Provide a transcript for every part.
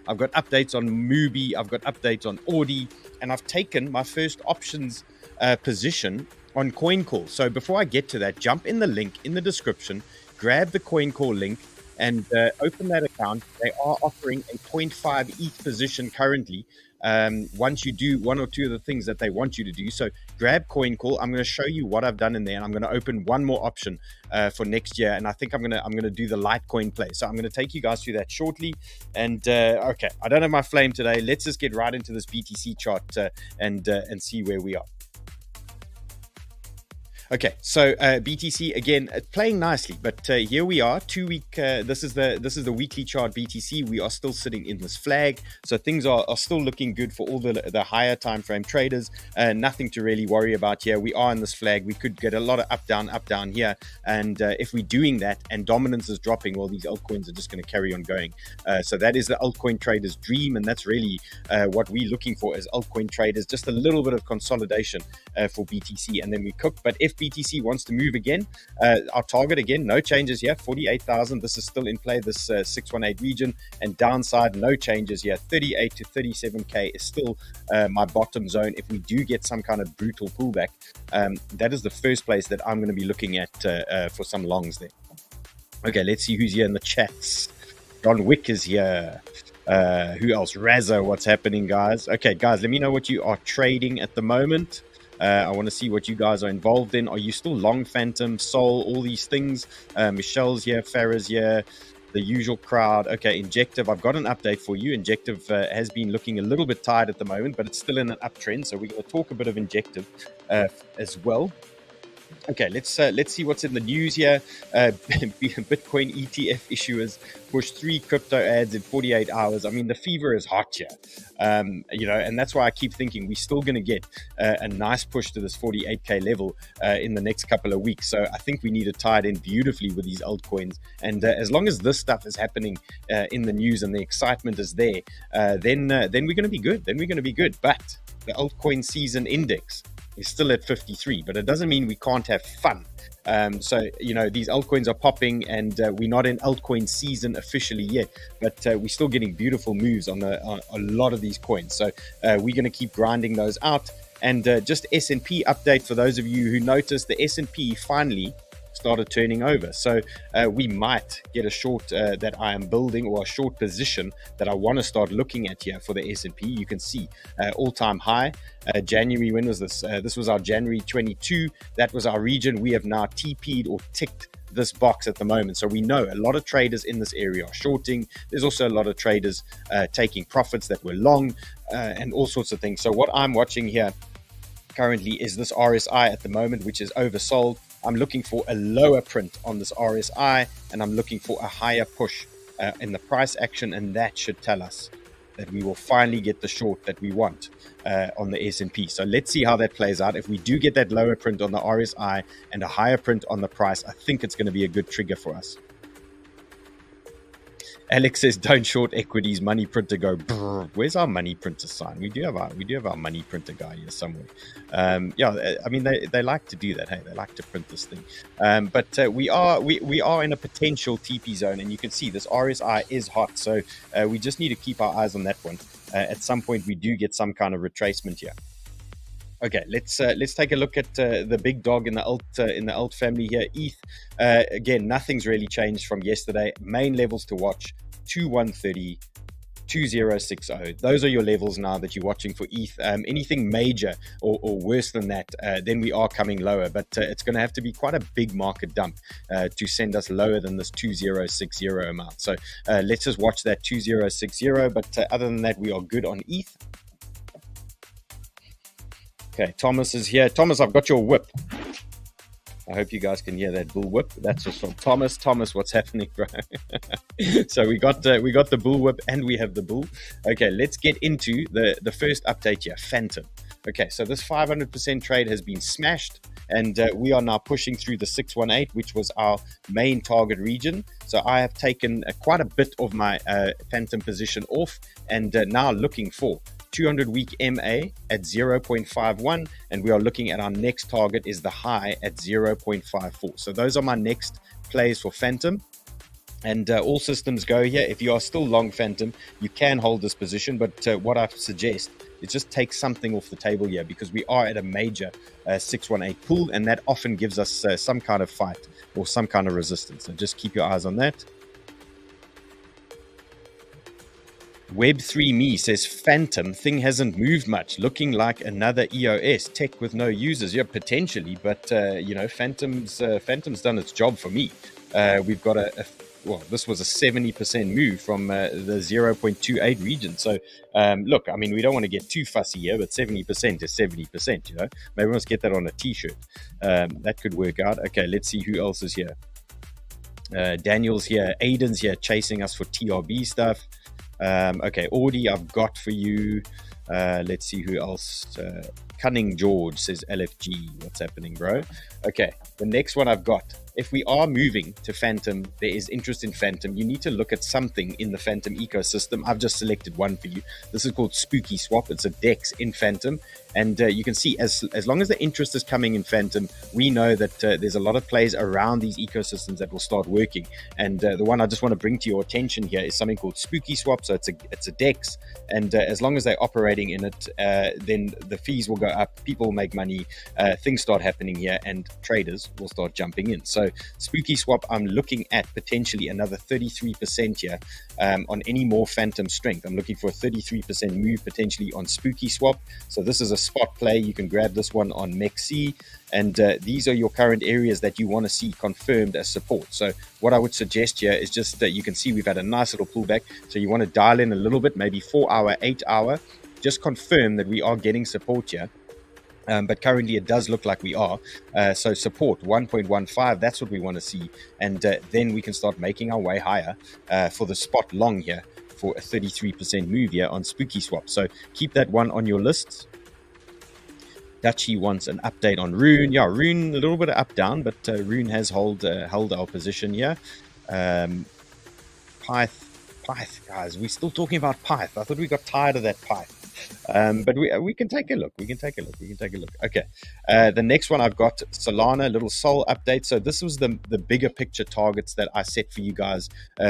I've got updates on MUBI, I've got updates on ORDI, and I've taken my first options position on Coincall. So before I get to that, jump in the link in the description, grab the Coincall link, and open that account. They are offering a 0.5 ETH position currently. Once you do one or two of the things that they want you to do. So grab Coincall. I'm going to show you what I've done in there, and I'm going to open one more option for next year. And I think I'm going to do the Litecoin play. So I'm going to take you guys through that shortly. And okay, I don't have my flame today. Let's just get right into this BTC chart and see where we are. Okay, so BTC again playing nicely, but here we are, 2 week. This is the weekly chart BTC. We are still sitting in this flag, so things are still looking good for all the higher time frame traders. Nothing to really worry about here. We are in this flag. We could get a lot of up down here, and if we're doing that and dominance is dropping, well, these altcoins are just going to carry on going. So that is the altcoin trader's dream, and that's really what we're looking for as altcoin traders. Just a little bit of consolidation for BTC, and then we cook. But if BTC wants to move again, our target again, no changes here, 48,000. This is still in play, this 618 region, and downside, no changes here. 38 to 37k is still my bottom zone. If we do get some kind of brutal pullback, that is the first place that I'm going to be looking at for some longs there. Okay, let's see who's here in the chats. John Wick is here. Who else? Razza, what's happening, guys? Okay, guys, let me know what you are trading at the moment. I want to see what you guys are involved in. Are you still long Phantom, Soul, all these things? Michelle's here, Farah's here, the usual crowd. Okay, Injective, I've got an update for you. Injective has been looking a little bit tired at the moment, but it's still in an uptrend. So we're going to talk a bit of Injective as well. Okay, let's see what's in the news here. Bitcoin ETF issuers pushed 3 crypto ads in 48 hours. I mean, the fever is hot here, and that's why I keep thinking we're still going to get a nice push to this 48k level in the next couple of weeks. So I think we need to tie it in beautifully with these altcoins. And as long as this stuff is happening in the news and the excitement is there, then we're going to be good. Then we're going to be good. But the altcoin season index is still at 53, but it doesn't mean we can't have fun. So, these altcoins are popping, and we're not in altcoin season officially yet, but we're still getting beautiful moves on a lot of these coins. So we're going to keep grinding those out. And just S&P update for those of you who noticed, the S&P finally started turning over. So we might get a short that I am building, or a short position that I want to start looking at here for the S&P. You can see all-time high. January, when was this? This was our January 22. That was our region. We have now TP'd or ticked this box at the moment. So we know a lot of traders in this area are shorting. There's also a lot of traders taking profits that were long and all sorts of things. So what I'm watching here currently is this RSI at the moment, which is oversold. I'm looking for a lower print on this RSI, and I'm looking for a higher push in the price action, and that should tell us that we will finally get the short that we want on the S&P. So let's see how that plays out. If we do get that lower print on the RSI and a higher print on the price, I think it's going to be a good trigger for us. Alex says, "Don't short equities. Money printer go." Brr. Where's our money printer sign? We do have our money printer guy here somewhere. Yeah, I mean they like to do that. Hey, they like to print this thing. But we are in a potential TP zone, and you can see this RSI is hot. So we just need to keep our eyes on that one. At some point, we do get some kind of retracement here. Okay, let's take a look at the big dog in the alt family here. ETH, again, nothing's really changed from yesterday. Main levels to watch: 2130, 2060. Those are your levels now that you're watching for ETH. Anything major or worse than that, then we are coming lower. But it's going to have to be quite a big market dump to send us lower than this 2060 amount. So let's just watch that 2060. But other than that, we are good on ETH. Okay, Thomas is here. Thomas, I've got your whip. I hope you guys can hear that bull whip. That's just from Thomas. Thomas, what's happening, bro? So we got the bull whip, and we have the bull. Okay, let's get into the first update here. Phantom. Okay, so this 500% trade has been smashed, and we are now pushing through the 618, which was our main target region. So I have taken quite a bit of my Phantom position off, and now looking for 200-week MA at 0.51, and we are looking at our next target is the high at 0.54. So those are my next plays for Phantom. And all systems go here. If you are still long Phantom, you can hold this position, but what I suggest is just take something off the table here, because we are at a major 618 pull, and that often gives us some kind of fight or some kind of resistance. So just keep your eyes on that. Web3Me says, Phantom thing hasn't moved much, looking like another EOS tech with no users. Yeah, potentially, but you know, Phantom's done its job for me. We've got well, this was a 70% move from the 0.28 region. So look, I mean, we don't want to get too fussy here, but 70% is 70%, you know. Maybe let's get that on a t-shirt. That could work out. Okay, let's see who else is here. Daniel's here, Aiden's here chasing us for TRB stuff. Okay, ORDI I've got for you. Let's see who else. Cunning George says LFG. What's happening, bro? Okay, the next one I've got. If we are moving to Phantom, there is interest in Phantom. You need to look at something in the Phantom ecosystem. I've just selected one for you. This is called Spooky Swap. It's a DEX in Phantom. And you can see as long as the interest is coming in Phantom, we know that there's a lot of plays around these ecosystems that will start working. And the one I just want to bring to your attention here is something called Spooky Swap. So it's a DEX. And as long as they're operating in it, then the fees will go up, people will make money, things start happening here, and traders will start jumping in. So Spooky Swap, I'm looking at potentially another 33% here on any more Phantom strength. I'm looking for a 33% move potentially on Spooky Swap. So this is a spot play. You can grab this one on 𝗦𝗶𝗄𝗃, and these are your current areas that you want to see confirmed as support. So what I would suggest here is just that you can see we've had a nice little pullback. So you want to dial in a little bit, maybe 4 hour, 8 hour, just confirm that we are getting support here. But currently it does look like we are. So support 1.15, that's what we want to see. And then we can start making our way higher for the spot long here for a 33% move here on Spooky Swap. So keep that one on your lists. 𝗏𝗏𝗧𝗏 wants an update on Rune. Yeah, Rune, a little bit of up down, but Rune has held our position here. 𝗏𝗏, guys, we're still talking about 𝗏𝗏. I thought we got tired of that 𝗏𝗏. But we can take a look. We can take a look. Okay. The next one I've got, Solana, little Sol update. So this was the bigger picture targets that I set for you guys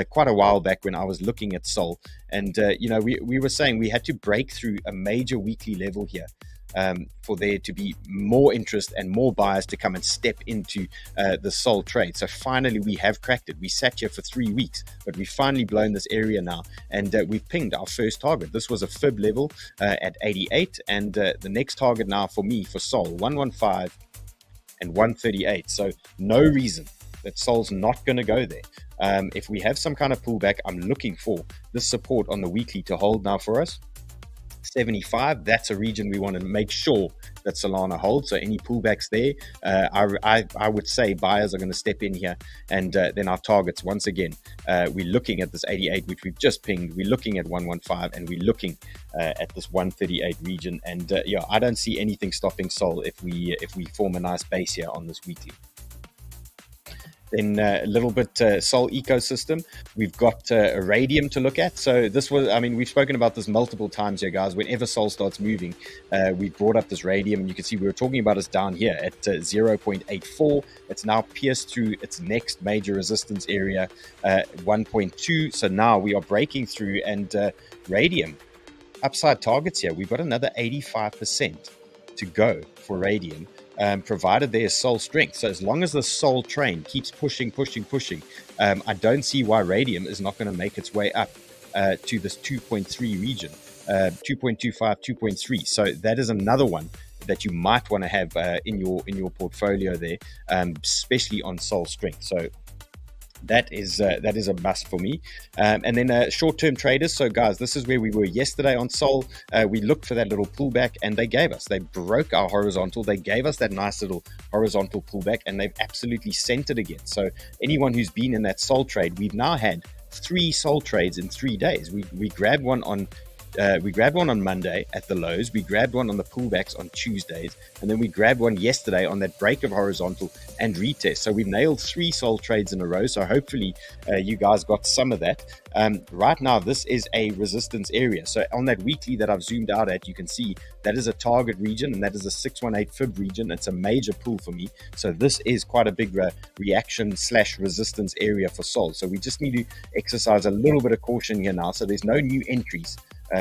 quite a while back when I was looking at Sol. And, you know, we were saying we had to break through a major weekly level here. For there to be more interest and more buyers to come and step into the Sol trade. So finally we have cracked it. We sat here for 3 weeks, but we've finally blown this area now, and we've pinged our first target. This was a fib level at 88, and the next target now for me for Sol 115 and 138. So no reason that Sol's not going to go there. If we have some kind of pullback, I'm looking for this support on the weekly to hold now for us. 75, that's a region we want to make sure that Solana holds. So any pullbacks there, I would say buyers are going to step in here, and then our targets, once again, we're looking at this 88, which we've just pinged. We're looking at 115, and we're looking at this 138 region. And yeah, I don't see anything stopping Sol if we form a nice base here on this weekly. Then a little bit Sol ecosystem. We've got Radium to look at. So this was, I mean, we've spoken about this multiple times here, guys. Whenever Sol starts moving, we brought up this Radium, and you can see we were talking about us down here at 0.84. It's now pierced through its next major resistance area, 1.2. So now we are breaking through, and Radium upside targets here. We've got another 85% to go for Radium. Provided there's Sol strength. So as long as the Sol train keeps pushing, I don't see why Radium is not going to make its way up to this 2.3 region, 2.25, 2.3. So that is another one that you might want to have in your portfolio there, especially on Sol strength. So that is a must for me. And then short-term traders. So guys, this is where we were yesterday on Sol. We looked for that little pullback, and they broke our horizontal. They gave us that nice little horizontal pullback, and they've absolutely sent it again. So anyone who's been in that Sol trade, we've now had 3 Sol trades in 3 days. We grabbed one on We grabbed one on Monday at the lows. We grabbed one on the pullbacks on Tuesdays. And then we grabbed one yesterday on that break of horizontal and retest. So we've nailed 3 sol trades in a row. So hopefully you guys got some of that. Right now, this is a resistance area. So on that weekly that I've zoomed out at, you can see that is a target region, and that is a 618 fib region. It's a major pull for me. So this is quite a big reaction / resistance area for sol. So we just need to exercise a little bit of caution here now. So there's no new entries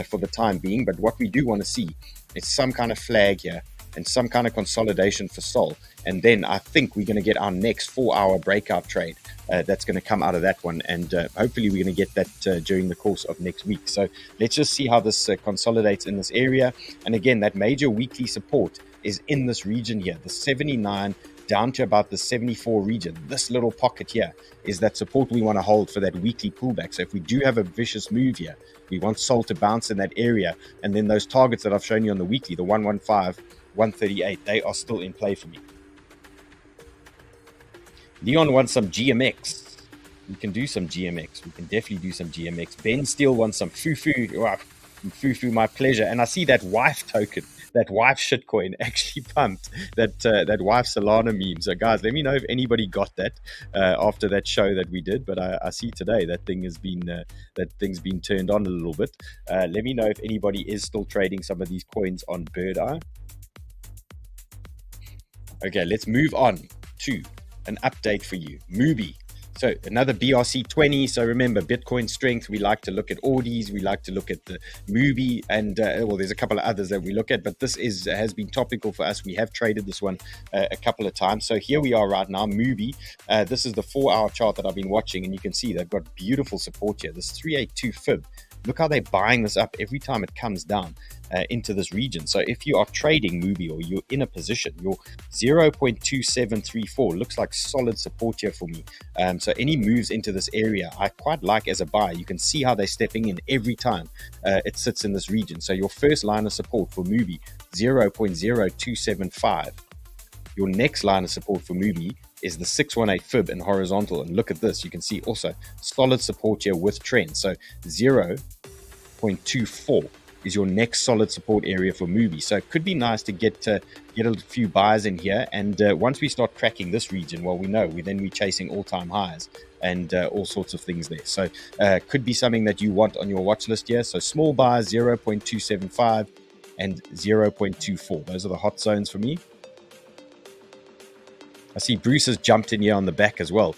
for the time being, but what we do want to see is some kind of flag here and some kind of consolidation for sol. And then I think we're going to get our next 4-hour breakout trade that's going to come out of that one. And hopefully we're going to get that during the course of next week. So let's just see how this consolidates in this area. And again, that major weekly support is in this region here, the 79 down to about the 74 region. This little pocket here is that support we want to hold for that weekly pullback. So if we do have a vicious move here, we want sol to bounce in that area. And then those targets that I've shown you on the weekly, the 115, 138, they are still in play for me. Leon wants some GMX. We can do some GMX. We can definitely do some GMX. Ben Steele wants some 𝗬𝗂𝗀𝗀. Wow, 𝗬𝗂𝗀𝗀, my pleasure. And I see that wife token, that wife shitcoin actually pumped that wife Solana meme. So guys, let me know if anybody got that after that show that we did. But I see today that thing's been turned on a little bit. Let me know if anybody is still trading some of these coins on 𝗏𝗏𝗏. Okay, let's move on to an update for you. MUBI. So another BRC20. So remember, Bitcoin strength, we like to look at ORDIs, we like to look at the MUBI, and well, there's a couple of others that we look at, but this has been topical for us. We have traded this one a couple of times. So here we are right now, MUBI. This is the 4-hour chart that I've been watching, and you can see they've got beautiful support here. This 382 fib. Look how they're buying this up every time it comes down into this region. So if you are trading MUBI or you're in a position, your 0.2734 looks like solid support here for me. So any moves into this area, I quite like as a buyer. You can see how they're stepping in every time it sits in this region. So your first line of support for MUBI, 0.0275. Your next line of support for MUBI is the 618 fib and horizontal. And look at this. You can see also solid support here with trend. So 0.24 is your next solid support area for MUBI. So it could be nice to get a few buyers in here. And once we start cracking this region, well, we know we're chasing all-time highs and all sorts of things there. So could be something that you want on your watch list here. So small buyers, 0.275 and 0.24. Those are the hot zones for me. I see Bruce has jumped in here on the back as well.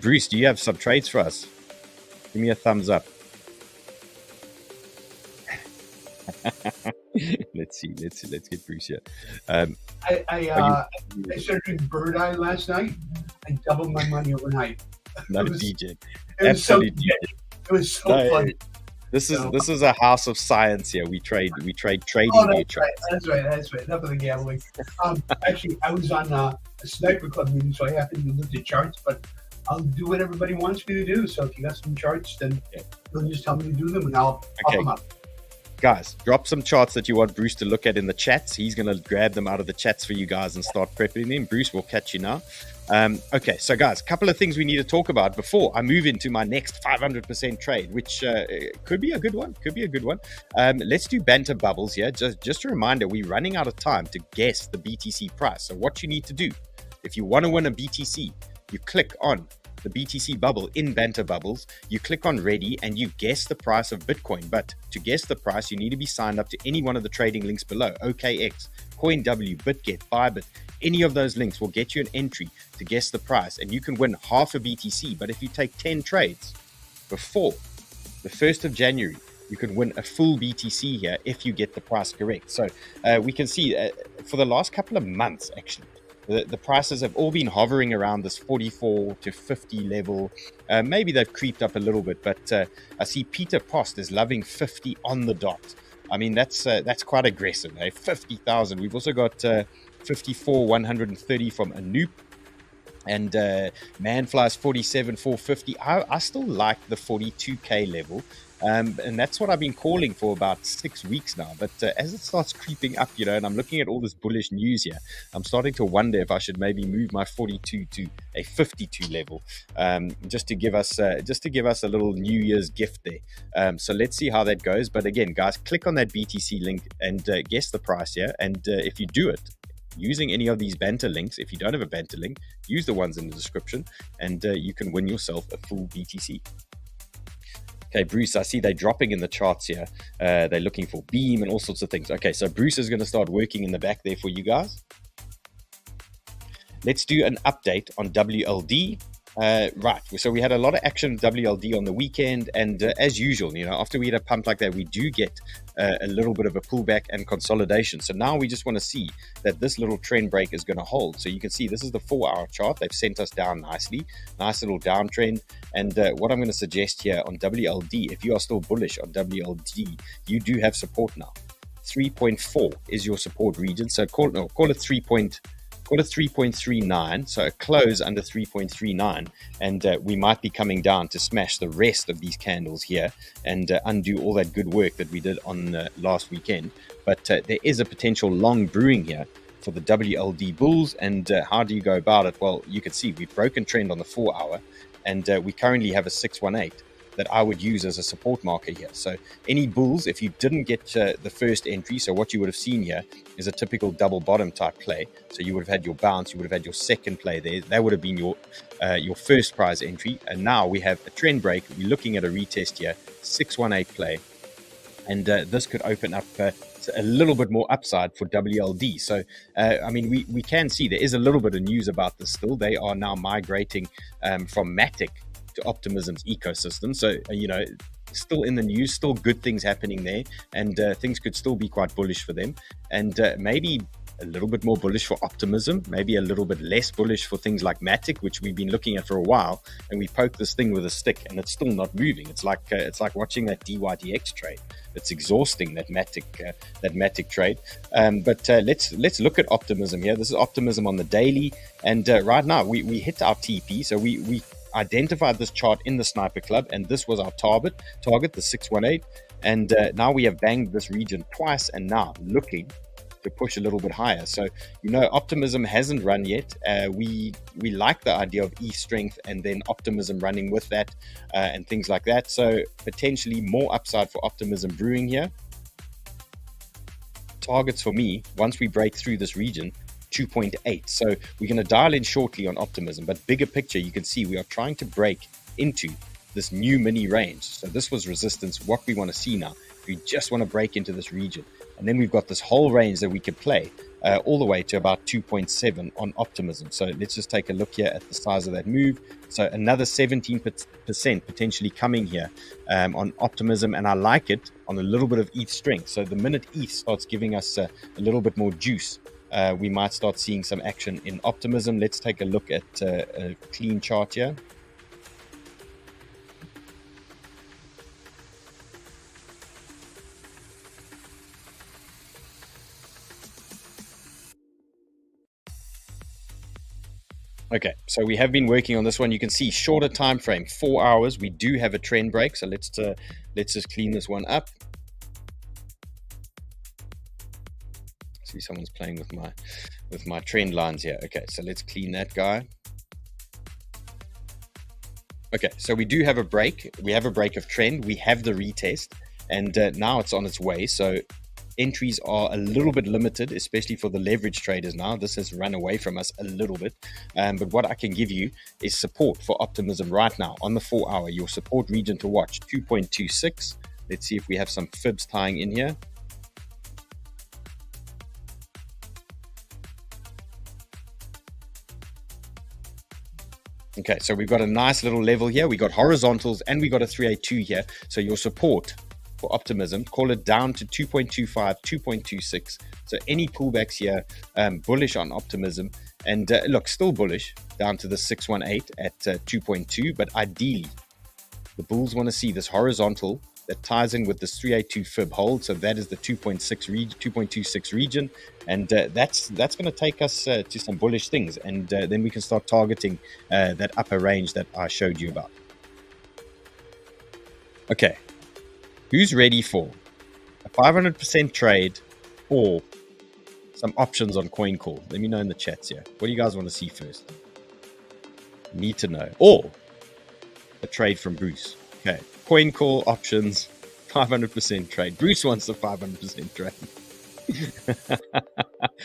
Bruce, do you have some trades for us? Give me a thumbs up. Let's see. Let's get Bruce here. I started doing 𝗏𝗏𝗏𝗏 last night. I doubled my money overnight. Not a DJ. Absolutely. It was so funny. This is a house of science here. We trade trading. Oh, that's right. Enough of the gambling. Actually, I was on a sniper club meeting, so I happened to look at charts, but I'll do what everybody wants me to do. So if you got some charts, then you'll just tell me to do them, and I'll pop them up. Guys, drop some charts that you want Bruce to look at in the chats. He's going to grab them out of the chats for you guys and start prepping them. Bruce, we'll catch you now. Okay, so guys, a couple of things we need to talk about before I move into my next 500% trade, which could be a good one. Let's do banter bubbles here. Just a reminder, we're running out of time to guess the BTC price. So what you need to do, if you want to win a BTC, you click on the BTC bubble in banter bubbles, you click on ready and you guess the price of Bitcoin. But to guess the price, you need to be signed up to any one of the trading links below. OKX, CoinW, BitGet, Bybit, any of those links will get you an entry to guess the price, and you can win half a BTC. But if you take 10 trades before the 1st of January, you can win a full BTC here if you get the price correct. So we can see for the last couple of months, actually, the prices have all been hovering around this 44 to 50 level. Maybe they've creeped up a little bit, but I see Peter Post is loving 50 on the dot. I mean, that's quite aggressive, eh? 50,000. We've also got 54,130 from Anoop. And Manfly's 47,450. I still like the 42K level. And that's what I've been calling for about 6 weeks now. But as it starts creeping up, and I'm looking at all this bullish news here, I'm starting to wonder if I should maybe move my 42 to a 52 level, just to give us a little New Year's gift there. So let's see how that goes. But again, guys, click on that BTC link and guess the price here. And if you do it using any of these banter links, if you don't have a banter link, use the ones in the description, and you can win yourself a full BTC. Okay, Bruce, I see they're dropping in the charts here. They're looking for beam and all sorts of things. Okay, so Bruce is going to start working in the back there for you guys. Let's do an update on WLD. Right, so we had a lot of action in WLD on the weekend, and as usual, after we hit a pump like that, we do get a little bit of a pullback and consolidation. So now we just want to see that this little trend break is going to hold. So you can see this is the 4-hour chart. They've sent us down nicely, nice little downtrend. And what I'm going to suggest here on WLD, if you are still bullish on WLD, you do have support now. 3.4 is your support region. So call it 3.39, so a close under 3.39, and we might be coming down to smash the rest of these candles here and undo all that good work that we did on last weekend. But there is a potential long brewing here for the WLD bulls. And how do you go about it? Well, you can see we've broken trend on the 4-hour, and we currently have a 618 that I would use as a support marker here. So any bulls, if you didn't get the first entry, so what you would have seen here is a typical double bottom type play. So you would have had your bounce, you would have had your second play there. That would have been your first prize entry. And now we have a trend break. We're looking at a retest here, 618 play. And this could open up a little bit more upside for WLD. So, I mean, we can see there is a little bit of news about this still. They are now migrating from Matic to Optimism's ecosystem. So, still in the news, still good things happening there, and things could still be quite bullish for them. And maybe a little bit more bullish for Optimism, maybe a little bit less bullish for things like Matic, which we've been looking at for a while, and we poke this thing with a stick and it's still not moving. It's like watching that DYDX trade. It's exhausting, that Matic trade. But let's look at Optimism here. This is Optimism on the daily, and right now we hit our TP. So we identified this chart in the Sniper Club, and this was our target, the 618. And now we have banged this region twice, and now looking to push a little bit higher. So, Optimism hasn't run yet. We like the idea of ETH strength and then Optimism running with that, and things like that. So potentially more upside for Optimism brewing here. Targets for me, once we break through this region, 2.8. So we're going to dial in shortly on Optimism, but bigger picture, you can see we are trying to break into this new mini range. So this was resistance, what we want to see now. We just want to break into this region. And then we've got this whole range that we could play all the way to about 2.7 on Optimism. So let's just take a look here at the size of that move. So another 17% potentially coming here on Optimism, and I like it on a little bit of ETH strength. So the minute ETH starts giving us a little bit more juice, we might start seeing some action in Optimism. Let's take a look at a clean chart here. Okay, so we have been working on this one. You can see shorter time frame, 4 hours. We do have a trend break, so let's just clean this one up. See, someone's playing with my trend lines here. Okay, so let's clean that guy. Okay, so we do have a break. We have a break of trend. We have the retest, and now it's on its way. So entries are a little bit limited, especially for the leverage traders now. This has run away from us a little bit. But what I can give you is support for Optimism right now on the 4 hour. Your support region to watch, 2.26. Let's see if we have some fibs tying in here. Okay, so we've got a nice little level here. We got horizontals and we got a 382 here. So your support for Optimism, call it down to 2.25, 2.26. So any pullbacks here, bullish on Optimism, and look, still bullish down to the 618 at 2.2. But ideally, the bulls want to see this horizontal that ties in with this 382 fib hold. So that is the 2.26 region, and that's going to take us to some bullish things, and then we can start targeting that upper range that I showed you about. Okay. Who's ready for a 500% trade or some options on Coincall? Let me know in the chats here. What do you guys want to see first? Need to know. Or a trade from Bruce. Okay. Coincall options, 500% trade. Bruce wants a 500% trade.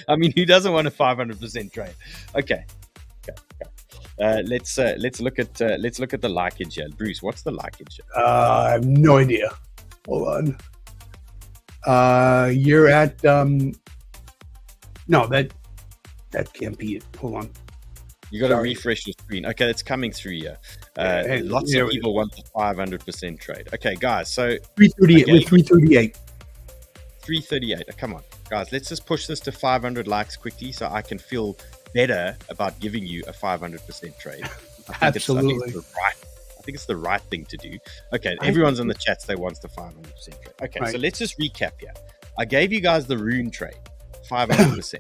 I mean, who doesn't want a 500% trade? Okay. Let's look at the likeage here. Bruce, what's the likeage? I have no idea. Hold on. You're at no, that can't be it. Hold on. You got to refresh your screen. Okay, it's coming through here. Lots of people want the 500% trade. Okay, guys, so 338 with 338. 338. Come on, guys, let's just push this to 500 likes quickly so I can feel better about giving you a 500% trade. Absolutely. I think it's the right thing to do. Okay, everyone's in the chats. They want the 500% trade. Okay, right. So let's just recap here. I gave you guys the Rune trade, 500%.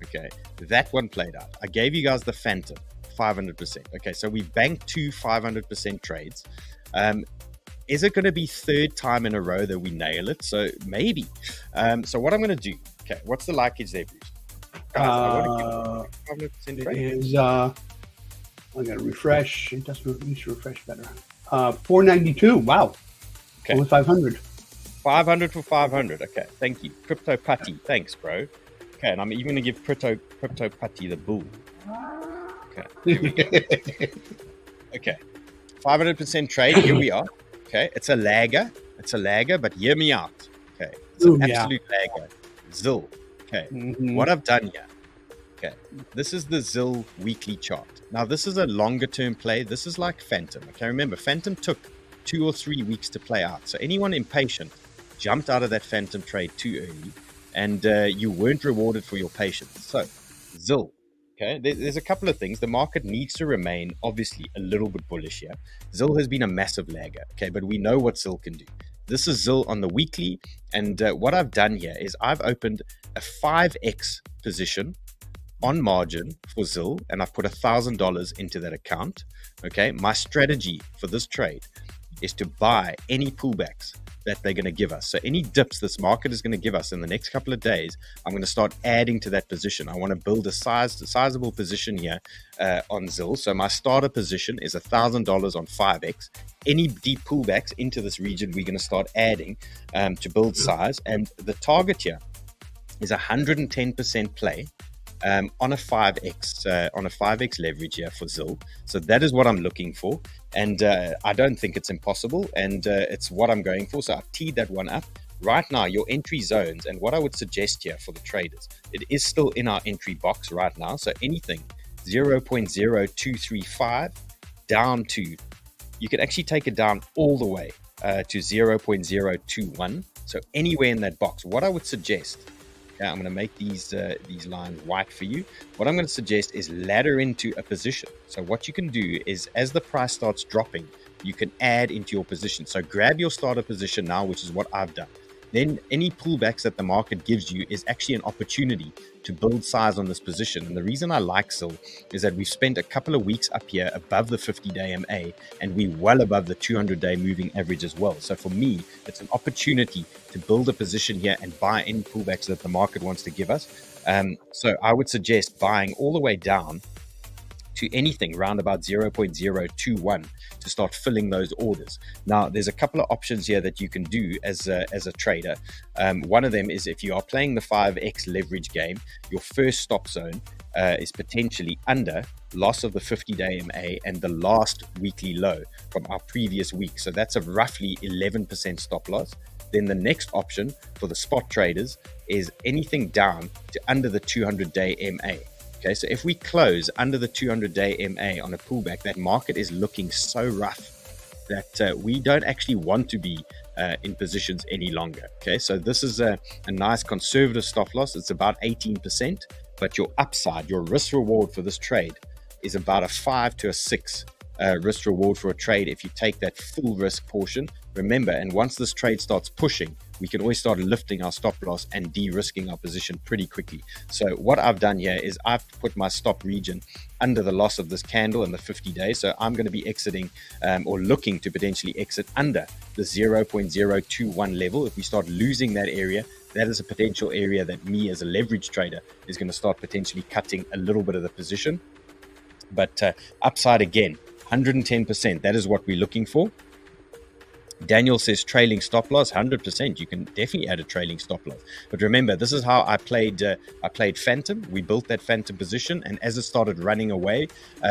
Okay, that one played out. I gave you guys the Phantom, 500%. Okay, so we banked 2 500% trades. Is it going to be third time in a row that we nail it? So maybe. So what I'm going to do, okay, what's the likeage there, Bruce? Guys, I want to give 500% trade. It is, I got to refresh. It doesn't need to refresh better. 492. Wow. Okay. Only 500. 500 for 500. Okay, thank you. 𝗘𝗏𝗃𝗃. Thanks, bro. Okay, and I'm even going to give 𝗘𝗏𝗃𝗃 the bull. Okay. Okay. 500% trade. Here we are. Okay. It's a lagger. But hear me out. Okay. It's an absolute lagger. 𝗔𝗱. Okay. What I've done here. Okay. This is the 𝗔𝗚 weekly chart. Now, this is a longer term play. This is like Phantom. Okay. Remember, Phantom took 2 or 3 weeks to play out. So anyone impatient jumped out of that Phantom trade too early. And you weren't rewarded for your patience. So, 𝗔𝗚, okay, there's a couple of things. The market needs to remain, obviously, a little bit bullish here. 𝗔𝗚 has been a massive lagger, okay, but we know what 𝗔𝗚 can do. This is 𝗔𝗚 on the weekly, and what I've done here is I've opened a 5x position on margin for 𝗔𝗚, and I've put $1,000 into that account, okay? My strategy for this trade is to buy any pullbacks that they're going to give us. So any dips this market is going to give us in the next couple of days, I'm going to start adding to that position. I want to build a sizable position here on 𝗔𝗚. So my starter position is $1,000 on 5x. Any deep pullbacks into this region, we're going to start adding to build size. And the target here is 110% play on a 5x leverage here for 𝗔𝗚. So that is what I'm looking for, and I don't think it's impossible, and it's what I'm going for. So I've teed that one up. Right now, your entry zones, and what I would suggest here for the traders, it is still in our entry box right now. So anything 0.0235 down to, you can actually take it down all the way to 0.021. So anywhere in that box, what I would suggest, I'm going to make these lines white for you. What I'm going to suggest is ladder into a position. So what you can do is, as the price starts dropping, you can add into your position. So grab your starter position now, which is what I've done. Then any pullbacks that the market gives you is actually an opportunity to build size on this position. And the reason I like 𝗔𝗚 is that we've spent a couple of weeks up here above the 50-day MA, and we're well above the 200-day moving average as well. So for me, it's an opportunity to build a position here and buy any pullbacks that the market wants to give us. So I would suggest buying all the way down to anything around about 0.021 to start filling those orders. Now, there's a couple of options here that you can do as a trader. One of them is if you are playing the 5x leverage game, your first stop zone is potentially under loss of the 50-day MA and the last weekly low from our previous week. So that's a roughly 11% stop loss. Then the next option for the spot traders is anything down to under the 200-day MA. Okay, so if we close under the 200-day MA on a pullback, that market is looking so rough that we don't actually want to be in positions any longer. Okay, so this is a nice conservative stop loss. It's about 18%, but your upside, your risk reward for this trade is about a 5 to a 6 risk reward for a trade if you take that full risk portion. Remember, and once this trade starts pushing, we can always start lifting our stop loss and de-risking our position pretty quickly. So what I've done here is I've put my stop region under the loss of this candle in the 50 days. So I'm going to be exiting or looking to potentially exit under the 0.021 level. If we start losing that area, that is a potential area that me as a leverage trader is going to start potentially cutting a little bit of the position. But upside again, 110%. That is what we're looking for. Daniel says trailing stop loss, 100%. You can definitely add a trailing stop loss. But remember, this is how I played Phantom. We built that Phantom position, and as it started running away,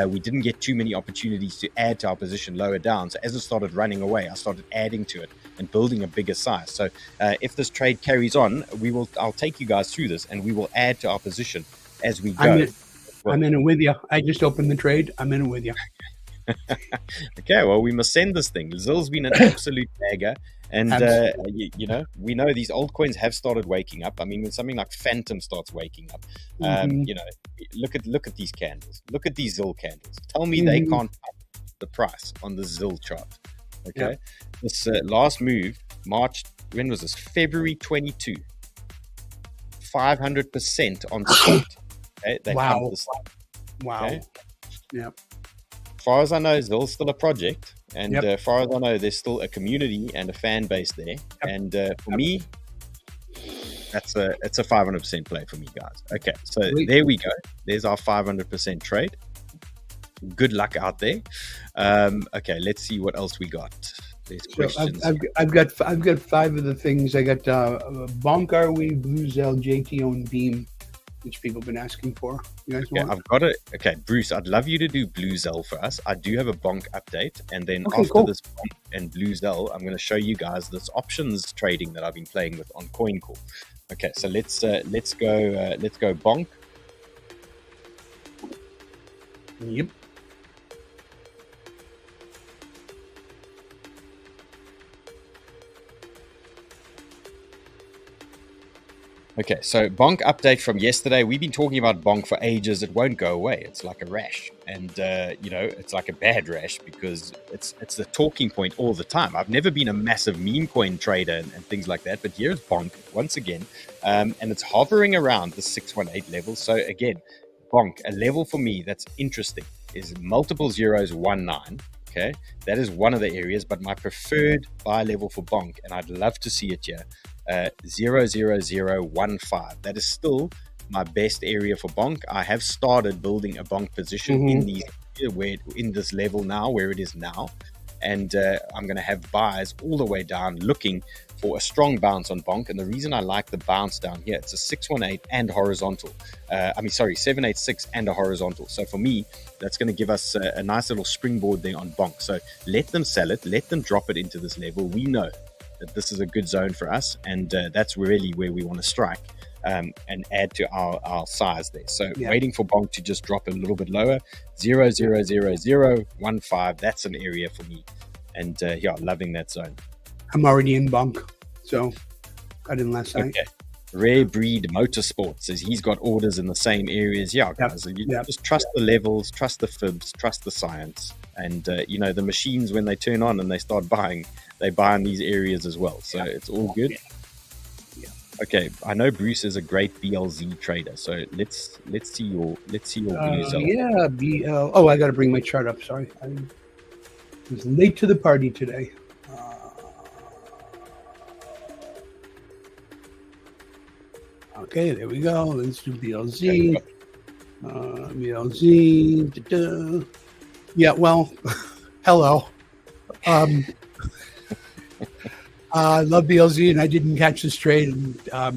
we didn't get too many opportunities to add to our position lower down. So as it started running away, I started adding to it and building a bigger size. So if this trade carries on, I'll take you guys through this, and we will add to our position as we go. I'm in it with you. I just opened the trade. I'm in it with you. Okay, well, we must send this thing. Zill's been an absolute bagger, and you know, we know these altcoins have started waking up. I mean, when something like Phantom starts waking up, you know, look at these candles. Look at these Zill candles. Tell me they can't up the price on the Zill chart. Okay, this last move, March. When was this? February 22. 500% on spot. Okay, they wow. Wow. Okay? Yep. As far as I know, Zill's still a project, and as far as I know, there's still a community and a fan base there. And for me, it's a 500% play for me, guys. Okay, so there we go. There's our 500% trade. Good luck out there. Okay, let's see what else we got. There's questions. I've got 5 of the things. I got 𝗏𝗏𝗏, 𝗏𝗏𝗏𝗏, 𝗏𝗏𝗏𝗏, and Beam, which people have been asking for. You guys want? I've got it. Okay, Bruce, I'd love you to do 𝗏𝗏𝗏𝗏 for us. I do have a bonk update, and then after this bonk and 𝗏𝗏𝗏𝗏𝗏, I'm going to show you guys this options trading that I've been playing with on Coincall. Okay, so let's go bonk. Yep. Okay, so bonk update from yesterday. We've been talking about bonk for ages. It won't go away. It's like a rash, and you know, it's like a bad rash because it's the talking point all the time. I've never been a massive meme coin trader and things like that, but here's bonk once again, and it's hovering around the 618 level. So again, bonk, a level for me that's interesting is multiple zeros 19. Okay, that is one of the areas, but my preferred buy level for bonk, and I'd love to see it here, 0.00015. That is still my best area for bonk. I have started building a bonk position in this level now, where it is now, and I'm going to have buys all the way down, looking for a strong bounce on bonk. And the reason I like the bounce down here, it's a 618 and horizontal. 786 and a horizontal. So for me, that's going to give us a nice little springboard there on bonk. So let them sell it, let them drop it into this level. We know that this is a good zone for us, and that's really where we want to strike and add to our size there. So waiting for bonk to just drop a little bit lower, 0.00015. That's an area for me, and loving that zone. I'm already in bonk, so got in last night. Rare Breed Motorsports says he's got orders in the same areas. Guys, just trust the levels, trust the fibs, trust the science, and you know, the machines, when they turn on and they start buying, they buy in these areas as well. So it's all good. Okay, I know Bruce is a great BLZ trader, so let's see your BLZ. Oh, I got to bring my chart up. Sorry, I was late to the party today. Okay, there we go. Let's do BLZ. BLZ. Yeah, well, hello. I love BLZ, and I didn't catch this trade. And, I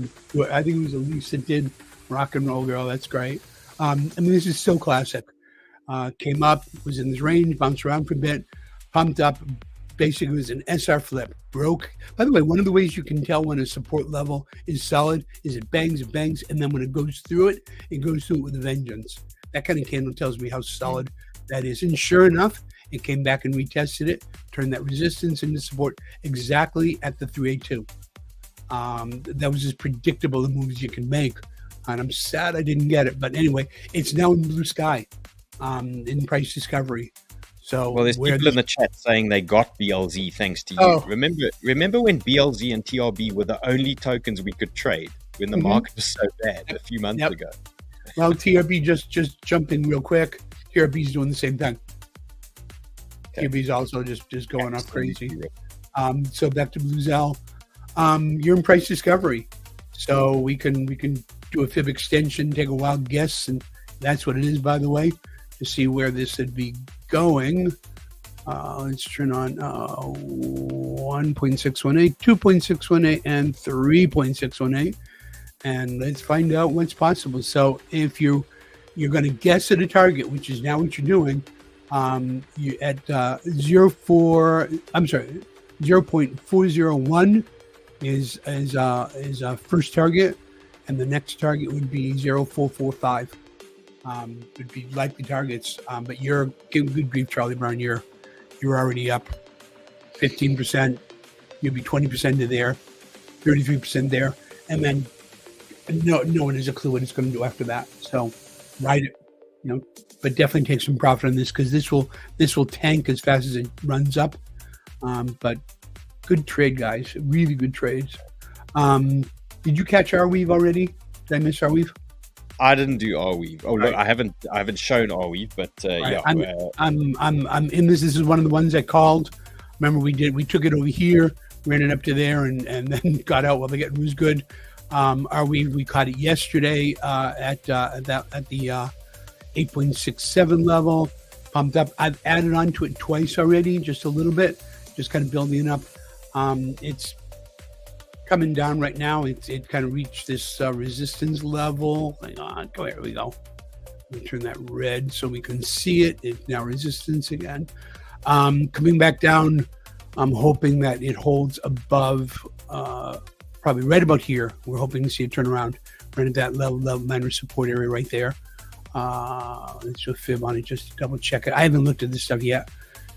think it was Elise that did. Rock and roll girl. That's great. I mean, this is so classic. Came up, was in this range, bounced around for a bit, pumped up. Basically, it was an SR flip. Broke. By the way, one of the ways you can tell when a support level is solid is it bangs, and then when it goes through it with a vengeance. That kind of candle tells me how solid that is. And sure enough, it came back and retested it, turned that resistance into support exactly at the 382. That was as predictable a move as you can make. And I'm sad I didn't get it. But anyway, it's now in blue sky in price discovery. So Well, there's people in the chat saying they got 𝗣𝗶𝗍 thanks to you. Oh. Remember when 𝗣𝗶𝗍 and 𝗕RB were the only tokens we could trade when the market was so bad a few months ago? Well, 𝗬𝗏 just jumped in real quick. 𝗬𝗏's doing the same thing. Okay. 𝗬𝗏's also just going up crazy. So back to 𝗬𝗏. You're in price discovery, so we can do a fib extension, take a wild guess, and that's what it is, by the way, to see where this would be going. Let's turn on 1.618, 2.618, and 3.618, and let's find out what's possible. So if you're going to guess at a target, which is now what you're doing, you at 0.401 is first target, and the next target would be 0.445. Would be likely targets, but you're good grief, Charlie Brown. You're already up 15%. You'll be 20% to there, 33% there, and then no one has a clue what it's going to do after that. So ride it, but definitely take some profit on this, because this will tank as fast as it runs up. But good trade, guys. Really good trades. Did you catch 𝗟𝗏 already? Did I miss 𝗟𝗏? I didn't do 𝗟𝗏. Oh, look, Right. I haven't shown 𝗟𝗏, but Right. yeah. I'm in this. This is one of the ones I called. Remember, we took it over here, ran it up to there, and then got out while the getting was good. We caught it yesterday at the 8.67 level, pumped up. I've added on to it twice already, just a little bit, just kind of building up. It's coming down right now. It kind of reached this resistance level. Hang on, here we go. Let me turn that red so we can see it. It's now resistance again. Coming back down, I'm hoping that it holds above, probably right about here. We're hoping to see it turn around right at that level minor support area right there. Let's do a fib on it just to double check it. I haven't looked at this stuff yet.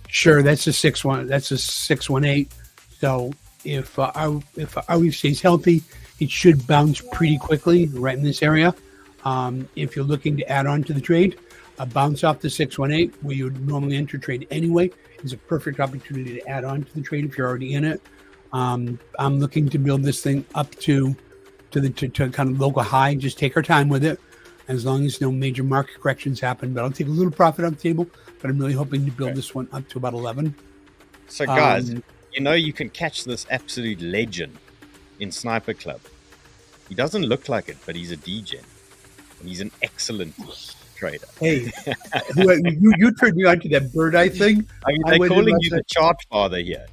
Sure, that's a 6-1. That's a 618. So if 𝗟𝗏 stays healthy, it should bounce pretty quickly right in this area. If you're looking to add on to the trade, a bounce off the 618, where you would normally enter trade anyway, is a perfect opportunity to add on to the trade if you're already in it. I'm looking to build this thing up to kind of local high. Just take our time with it, as long as no major market corrections happen. But I'll take a little profit off the table, but I'm really hoping to build this one up to about 11. So guys, you can catch this absolute legend in Sniper Club. He doesn't look like it, but he's a degen, and he's an excellent trader. Hey, you turned me on to that bird eye thing. I mean, they're calling you the chart father here.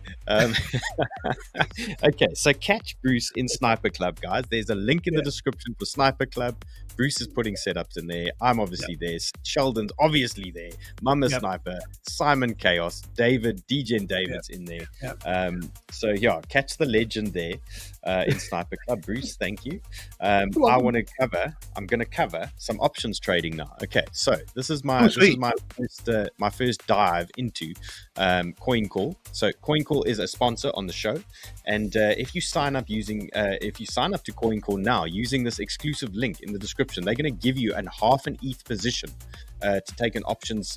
Okay, so catch Bruce in Sniper Club, guys. There's a link in the description for Sniper Club. Bruce is putting setups in there. I'm obviously there. Sheldon's obviously there. Mama Sniper, Simon Chaos, 𝗏𝗏𝗏's in there. So yeah, catch the legend there in Sniper Club. Bruce, thank you. I'm going to cover some options trading now. Okay, so this is my first dive into Coincall. So Coincall is a sponsor on the show, and if you sign up to Coincall now using this exclusive link in the description, they're going to give you half an ETH position to take an options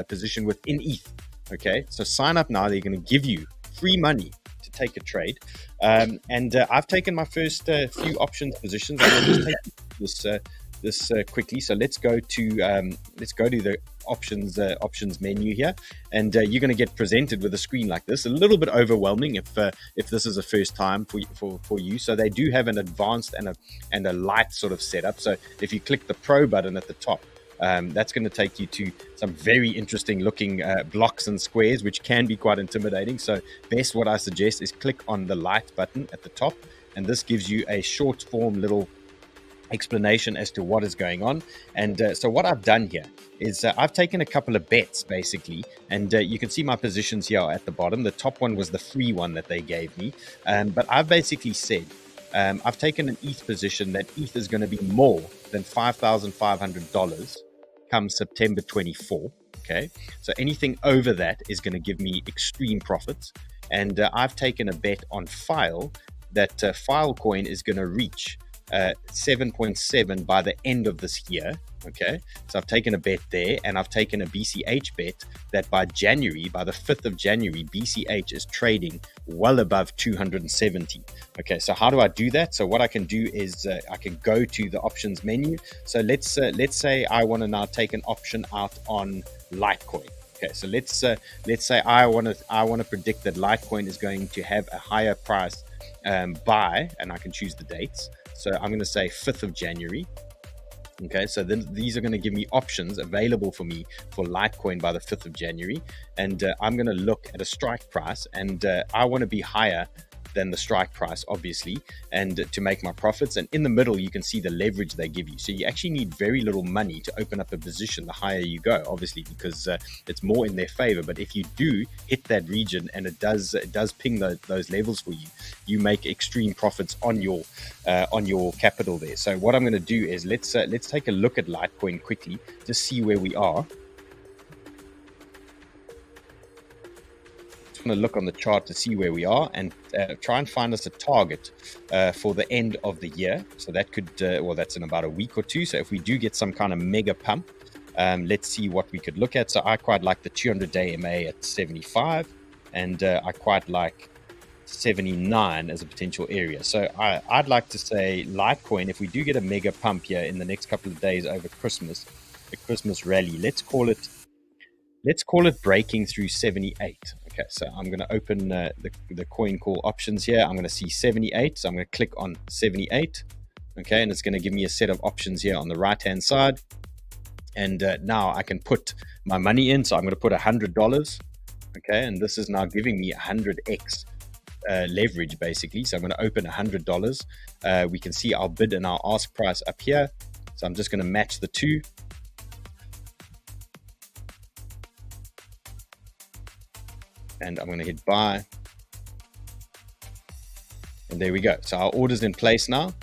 position within ETH. Okay, so sign up now. They're going to give you free money to take a trade, and I've taken my first few options positions. I'm going to just take this quickly. So let's go to the options menu here, and you're going to get presented with a screen like this. A little bit overwhelming if this is the first time for you. So they do have an advanced and a light sort of setup. So if you click the Pro button at the top, that's going to take you to some very interesting looking blocks and squares, which can be quite intimidating. So best what I suggest is click on the light button at the top, and this gives you a short form little explanation as to what is going on. And so what I've done here is I've taken a couple of bets basically, and you can see my positions here at the bottom. The top one was the free one that they gave me, but I've basically said I've taken an ETH position that ETH is going to be more than $5,500 come September 24. Okay, so anything over that is going to give me extreme profits, and I've taken a bet on File that Filecoin is going to reach 7.7 by the end of this year. Okay, so I've taken a bet there, and I've taken a BCH bet that by January, by the 5th of January, BCH is trading well above 270. Okay, so how do I do that? So what I can do is I can go to the options menu. So let's say I want to now take an option out on Litecoin. Okay, so let's say I want to predict that Litecoin is going to have a higher price by, and I can choose the dates. So I'm going to say 5th of January. Okay, so then these are going to give me options available for me for Litecoin by the 5th of January. And I'm going to look at a strike price, and I want to be higher than the strike price, obviously, and to make my profits. And in the middle, you can see the leverage they give you. So you actually need very little money to open up a position the higher you go, obviously, because it's more in their favor. But if you do hit that region and it does ping those levels for you, you make extreme profits on your capital there. So what I'm going to do is let's take a look at Litecoin quickly to see where we are. Going to look on the chart to see where we are and try and find us a target for the end of the year. So that could, well, that's in about a week or two. So if we do get some kind of mega pump, let's see what we could look at. So I quite like the 200-day MA at 75, and I quite like 79 as a potential area. So I'd like to say Litecoin, if we do get a mega pump here in the next couple of days over Christmas, the Christmas rally, let's call it breaking through 78. Okay, so I'm going to open the Coincall options here. I'm going to see 78, so I'm going to click on 78. Okay, and it's going to give me a set of options here on the right hand side, and now I can put my money in. So I'm going to put $100. Okay, and this is now giving me 100x leverage basically. So I'm going to open $100. We can see our bid and our ask price up here, so I'm just going to match the two. And I'm going to hit buy. And there we go. So our order's in place now.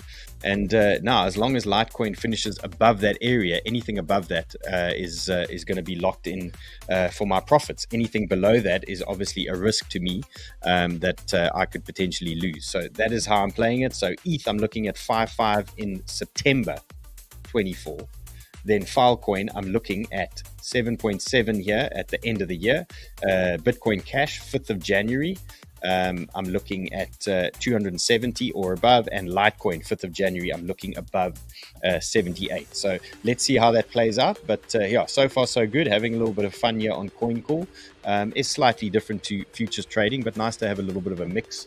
And now, as long as Litecoin finishes above that area, anything above that is going to be locked in for my profits. Anything below that is obviously a risk to me that I could potentially lose. So that is how I'm playing it. So ETH, I'm looking at 5.5 in September 24. Then Filecoin, I'm looking at 7.7 here at the end of the year. Bitcoin Cash, 5th of January. I'm looking at 270 or above. And Litecoin, 5th of January, I'm looking above 78. So let's see how that plays out. But yeah, so far so good. Having a little bit of fun here on Coincall. It's slightly different to futures trading, but nice to have a little bit of a mix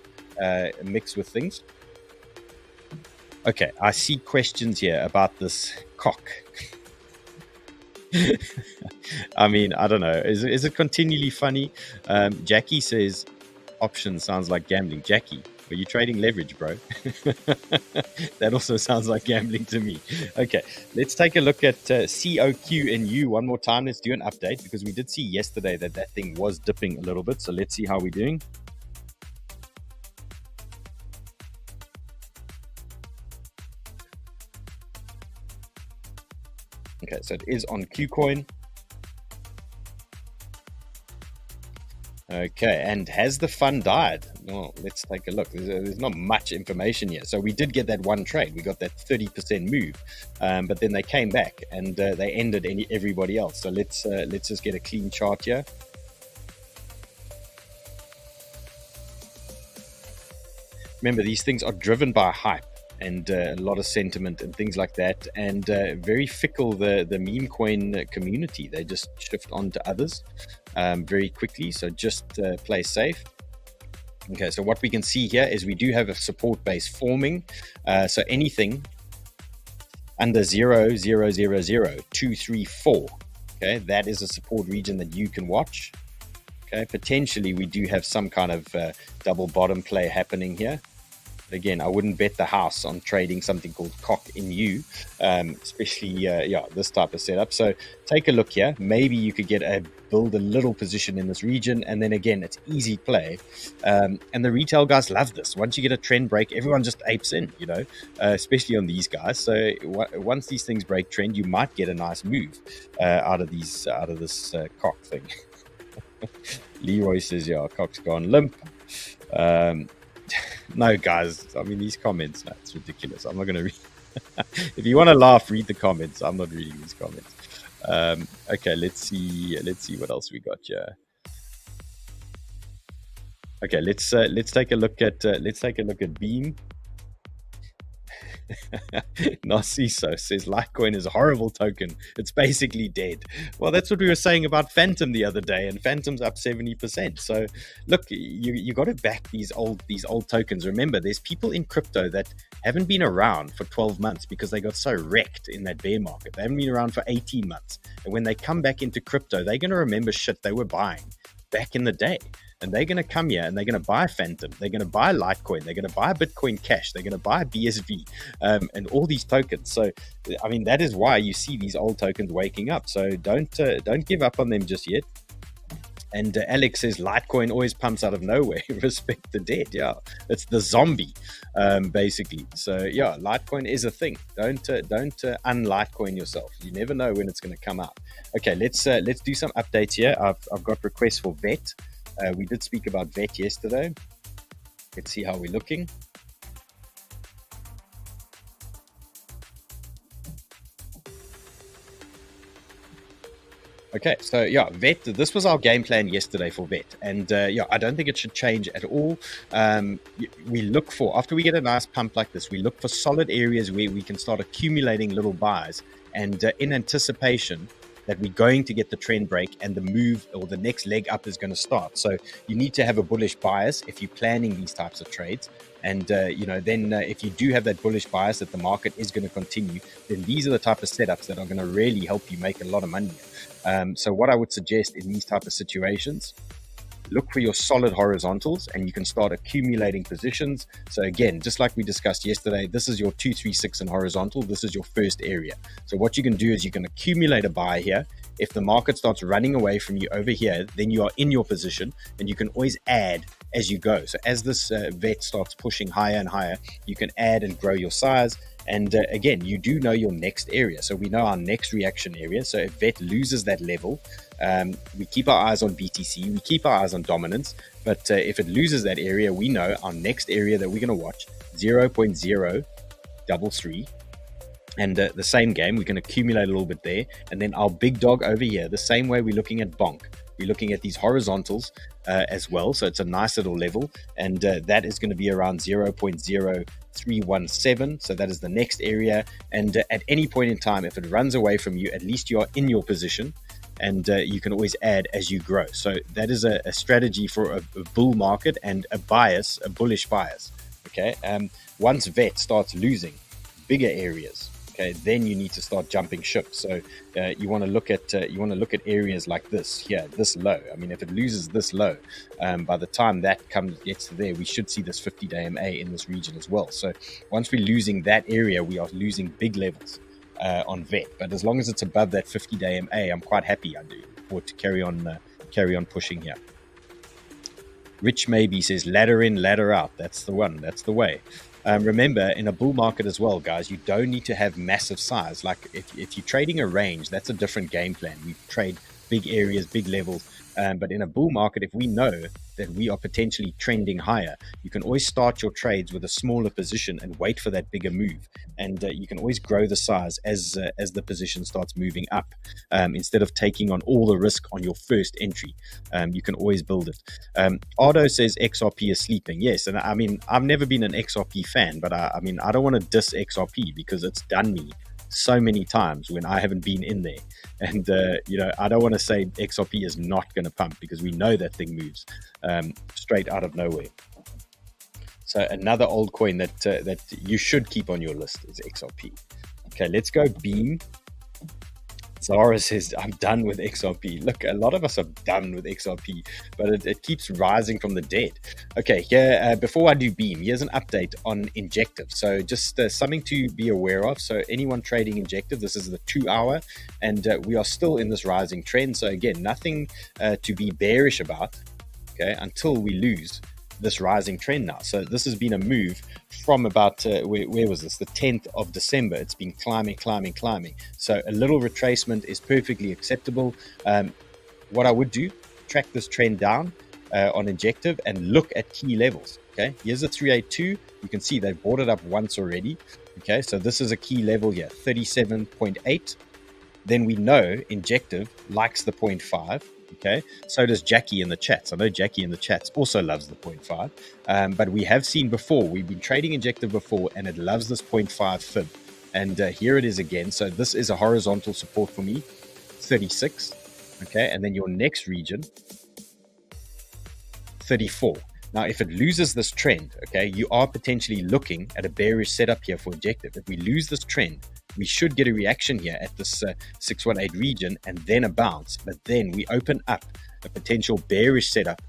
with things. Okay, I see questions here about this cock. I mean, I don't know. Is it continually funny? Jackie says options sounds like gambling. Jackie, are you trading leverage, bro? That also sounds like gambling to me. Okay, let's take a look at COQ&U one more time. Let's do an update because we did see yesterday that thing was dipping a little bit. So let's see how we're doing. Okay, so it is on KuCoin. Okay, and has the fund died? Oh, let's take a look. There's not much information here. So we did get that one trade. We got that 30% move, but then they came back and they ended everybody else. So let's just get a clean chart here. Remember, these things are driven by hype and a lot of sentiment and things like that, and very fickle, the meme coin community. They just shift on to others very quickly, so just play safe. Okay, so what we can see here is we do have a support base forming, so anything under 0.000234, okay, that is a support region that you can watch. Okay, potentially we do have some kind of double bottom play happening here. Again, I wouldn't bet the house on trading something called COC&U, especially yeah, this type of setup. So take a look here. Maybe you could build a little position in this region, and then again, it's easy play. And the retail guys love this. Once you get a trend break, everyone just apes in, you know, especially on these guys. So once these things break trend, you might get a nice move out of this COC thing. Leroy says, yeah, COC's gone limp. No, guys. I mean, these comments, no, it's ridiculous. I'm not going to read. If you want to laugh, read the comments. I'm not reading these comments. Okay, let's see what else we got here. Okay, let's take a look at Beam. Narciso says Litecoin is a horrible token. It's basically dead. Well, that's what we were saying about Phantom the other day, and Phantom's up 70%. So look, you got to back these old tokens. Remember, there's people in crypto that haven't been around for 12 months because they got so wrecked in that bear market. They haven't been around for 18 months. And when they come back into crypto, they're going to remember shit they were buying back in the day. And they're going to come here and they're going to buy Phantom. They're going to buy Litecoin. They're going to buy Bitcoin Cash. They're going to buy BSV and all these tokens. So, I mean, that is why you see these old tokens waking up. So don't give up on them just yet. And Alex says Litecoin always pumps out of nowhere. Respect the dead. Yeah, it's the zombie, basically. So yeah, Litecoin is a thing. Don't un-Litecoin yourself. You never know when it's going to come out. Okay, let's do some updates here. I've got requests for VET. We did speak about VET yesterday. Let's see how we're looking. Okay, so yeah, VET, this was our game plan yesterday for VET. And yeah, I don't think it should change at all. We look for, after we get a nice pump like this, we look for solid areas where we can start accumulating little buys. And in anticipation that we're going to get the trend break and the move or the next leg up is going to start. So you need to have a bullish bias if you're planning these types of trades. And, you know, then if you do have that bullish bias that the market is going to continue, then these are the type of setups that are going to really help you make a lot of money. So what I would suggest in these type of situations, look for your solid horizontals and you can start accumulating positions. So again, just like we discussed yesterday, this is your 2, 3, 6 and horizontal. This is your first area. So what you can do is you can accumulate a buy here. If the market starts running away from you over here, then you are in your position and you can always add as you go. So as this VET starts pushing higher and higher, you can add and grow your size. And again, you do know your next area. So we know our next reaction area. So if VET loses that level, we keep our eyes on BTC, we keep our eyes on dominance. But if it loses that area, we know our next area that we're going to watch, 0.033. And the same game, we can accumulate a little bit there. And then our big dog over here, the same way we're looking at Bonk. We're looking at these horizontals as well. So it's a nice little level. And that is going to be around 0.0317. So that is the next area. And at any point in time, if it runs away from you, at least you are in your position. And you can always add as you grow. So that is a strategy for a bull market and a bias, a bullish bias. Okay. Once VET starts losing bigger areas, okay, then you need to start jumping ship. So you want to look at areas like this here, this low. I mean, if it loses this low, by the time that gets to there, we should see this 50-day MA in this region as well. So once we're losing that area, we are losing big levels on VET. But as long as it's above that 50-day MA, I'm quite happy. I do for it to carry on pushing here. Rich Maybe says ladder in, ladder out. That's the one. That's the way. Remember, in a bull market as well, guys, you don't need to have massive size. Like if you're trading a range, that's a different game plan. We trade big areas, big levels. But in a bull market, if we know that we are potentially trending higher, you can always start your trades with a smaller position and wait for that bigger move. And you can always grow the size as the position starts moving up. Instead of taking on all the risk on your first entry, you can always build it. Ardo says XRP is sleeping. Yes, and I mean, I've never been an XRP fan, but I mean, I don't want to diss XRP because it's done me so many times when I haven't been in there. And you know, I don't want to say XRP is not going to pump because we know that thing moves straight out of nowhere. So another old coin that you should keep on your list is XRP. Okay, let's go Beam. Zara says, I'm done with XRP. Look, a lot of us are done with XRP, but it keeps rising from the dead. Okay, here, before I do Beam, here's an update on Injective. So just something to be aware of. So anyone trading Injective, this is the 2 hour, and we are still in this rising trend. So again, nothing to be bearish about, okay, until we lose this rising trend now. So this has been a move from about where was this, the 10th of December. It's been climbing. So a little retracement is perfectly acceptable. What I would do, track this trend down on Injective and look at key levels. Okay, here's a 382. You can see they've bought it up once already. Okay, so this is a key level here, 37.8. Then we know Injective likes the 0.5. Okay, so does Jackie in the chats. I know Jackie in the chats also loves the 0.5. But we have seen before, we've been trading Injective before, and it loves this 0.5 fib. And here it is again. So this is a horizontal support for me, 36. Okay, and then your next region, 34. Now, if it loses this trend, okay, you are potentially looking at a bearish setup here for Injective. If we lose this trend, we should get a reaction here at this 618 region and then a bounce. But then we open up a potential bearish setup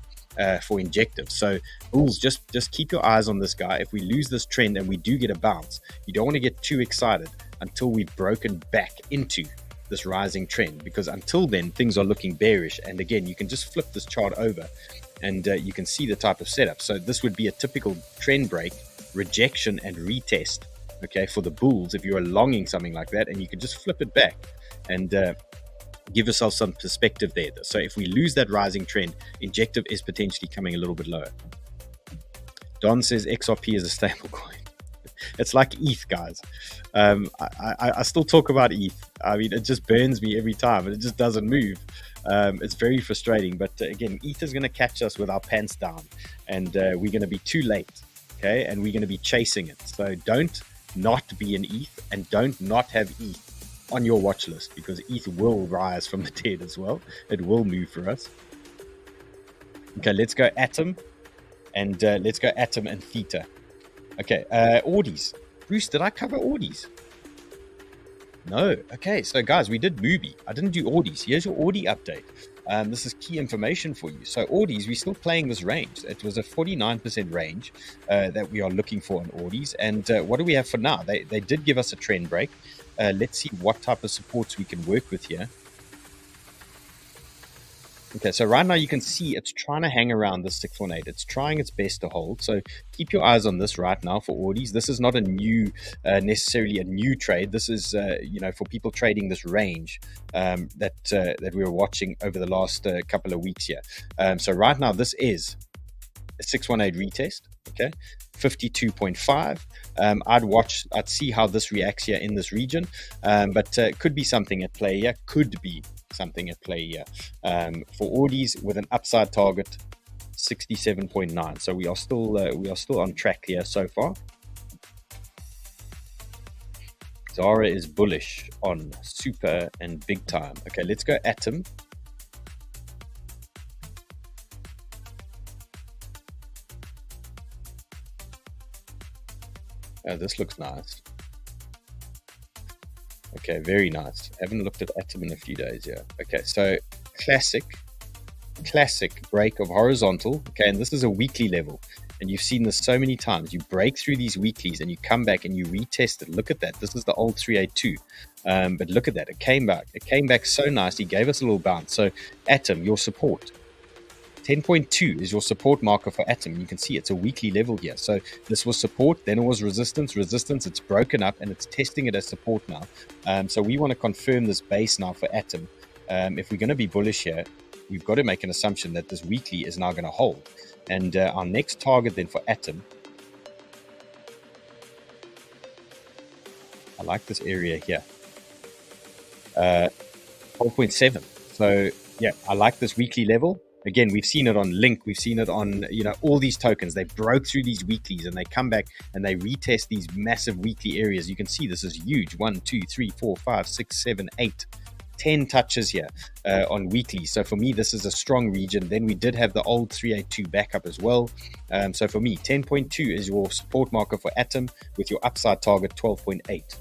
for Injective. So bulls, just keep your eyes on this guy. If we lose this trend and we do get a bounce, you don't want to get too excited until we've broken back into this rising trend, because until then things are looking bearish. And again, you can just flip this chart over and you can see the type of setup. So this would be a typical trend break, rejection and retest, okay, for the bulls if you are longing something like that, and you can just flip it back and give yourself some perspective there. So if we lose that rising trend, Injective is potentially coming a little bit lower. Don says XRP is a stable coin. It's like ETH, guys. I still talk about ETH. I mean, it just burns me every time, and it just doesn't move. It's very frustrating. But again, ETH is going to catch us with our pants down, and we're going to be too late, okay? And we're going to be chasing it. So don't not be an ETH, and don't not have ETH on your watch list, because ETH will rise from the dead as well. It will move for us. Okay, let's go Atom, and let's go Atom and Theta. Okay, ORDIs. Bruce, did I cover ORDIs? No. Okay, so guys, we did MUBI. I didn't do ORDIs. Here's your ORDI update. This is key information for you. So ORDIs, we're still playing this range. It was a 49% range that we are looking for in ORDIs. And what do we have for now? They did give us a trend break. Let's see what type of supports we can work with here. Okay, so right now you can see it's trying to hang around the 618. It's trying its best to hold. So keep your eyes on this right now for ORDIs. This is not a new, necessarily a new trade. This is, you know, for people trading this range that we were watching over the last couple of weeks here. So right now this is a 618 retest. Okay, 52.5. I'd see how this reacts here in this region, but could be something at play here. Could be something at play here for ORDIs with an upside target 67.9. So we are still on track here so far. Zara is bullish on super and big time. Okay, let's go Atom. Oh, this looks nice. Okay, very nice. Haven't looked at Atom in a few days, yeah. Okay, so classic break of horizontal. Okay, and this is a weekly level. And you've seen this so many times. You break through these weeklies and you come back and you retest it. Look at that. This is the old 382. But look at that. It came back. It came back so nicely. Gave us a little bounce. So Atom, your support. 10.2 is your support marker for Atom. You can see it's a weekly level here. So this was support, then it was resistance. It's broken up and it's testing it as support now. So we want to confirm this base now for Atom. If we're going to be bullish here, we've got to make an assumption that this weekly is now going to hold. And our next target then for Atom, I like this area here, 12.7. So yeah, I like this weekly level. Again, we've seen it on Link. We've seen it on, you know, all these tokens. They broke through these weeklies and they come back and they retest these massive weekly areas. You can see this is huge. 1, 2, 3, 4, 5, 6, 7, 8, 10 touches here on weekly. So for me, this is a strong region. Then we did have the old 382 backup as well. So for me, 10.2 is your support marker for Atom with your upside target 12.8.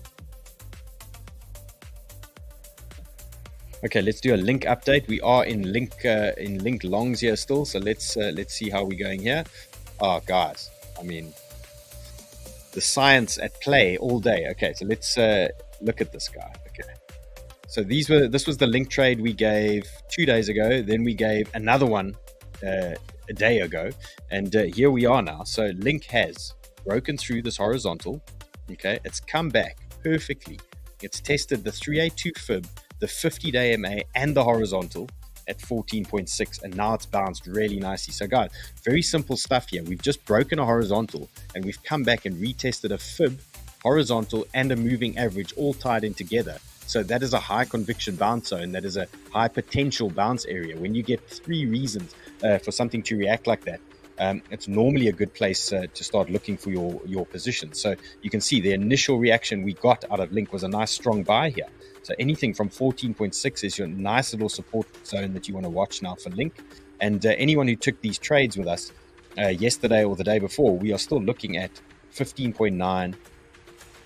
Okay, let's do a Link update. We are in Link longs here still, so let's see how we're going here. Oh, guys, I mean, the science at play all day. Okay, so let's look at this guy. Okay, so this was the Link trade we gave 2 days ago. Then we gave another one a day ago, and here we are now. So Link has broken through this horizontal. Okay, it's come back perfectly. It's tested the 382 fib, the 50-day MA, and the horizontal. at 14.6, and now it's bounced really nicely. So guys, very simple stuff here. We've just broken a horizontal and we've come back and retested a fib, horizontal, and a moving average all tied in together. So that is a high conviction bounce zone. That is a high potential bounce area. When you get 3 reasons for something to react like that, it's normally a good place to start looking for your position. So you can see the initial reaction we got out of Link was a nice strong buy here. So anything from 14.6 is your nice little support zone that you want to watch now for Link. And anyone who took these trades with us yesterday or the day before, we are still looking at 15.9